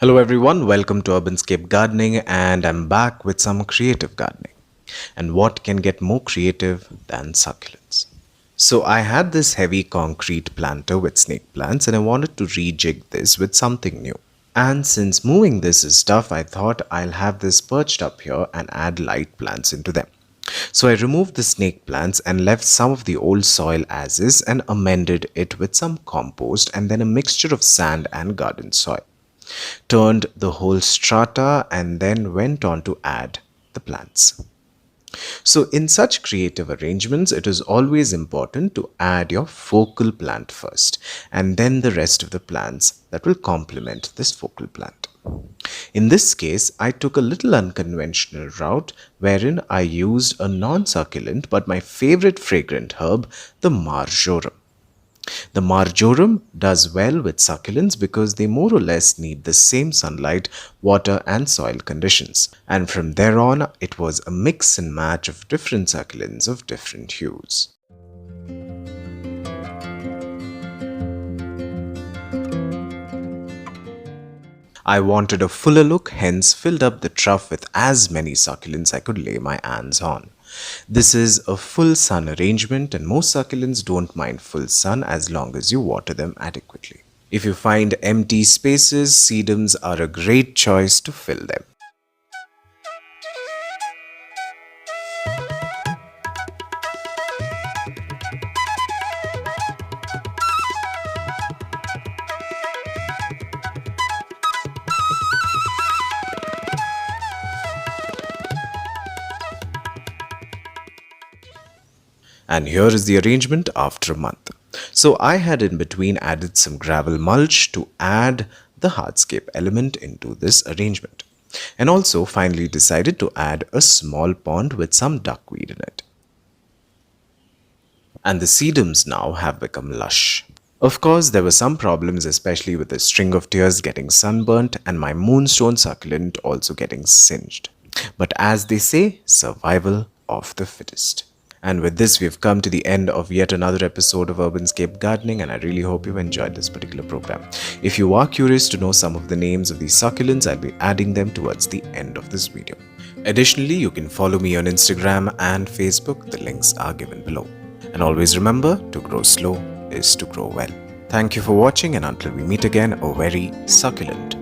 Hello everyone, welcome to Urbanscape Gardening, and I'm back with some creative gardening. And what can get more creative than succulents? So I had this heavy concrete planter with snake plants and I wanted to rejig this with something new. And since moving this is tough, I thought I'll have this perched up here and add light plants into them. So I removed the snake plants and left some of the old soil as is and amended it with some compost and then a mixture of sand and garden soil. Turned the whole strata and then went on to add the plants. So in such creative arrangements, it is always important to add your focal plant first and then the rest of the plants that will complement this focal plant. In this case, I took a little unconventional route wherein I used a non-succulent but my favorite fragrant herb, the marjoram. The marjoram does well with succulents because they more or less need the same sunlight, water and soil conditions. And from there on, it was a mix and match of different succulents of different hues. I wanted a fuller look, hence filled up the trough with as many succulents I could lay my hands on. This is a full sun arrangement and most succulents don't mind full sun as long as you water them adequately. If you find empty spaces, sedums are a great choice to fill them. And here is the arrangement after a month. So I had in between added some gravel mulch to add the hardscape element into this arrangement. And also finally decided to add a small pond with some duckweed in it. And the sedums now have become lush. Of course, there were some problems, especially with the string of tears getting sunburnt and my moonstone succulent also getting singed. But as they say, survival of the fittest. And with this, we've come to the end of yet another episode of Urbanscape Gardening, and I really hope you've enjoyed this particular program. If you are curious to know some of the names of these succulents, I'll be adding them towards the end of this video. Additionally, you can follow me on Instagram and Facebook. The links are given below. And always remember, to grow slow is to grow well. Thank you for watching, and until we meet again, a very succulent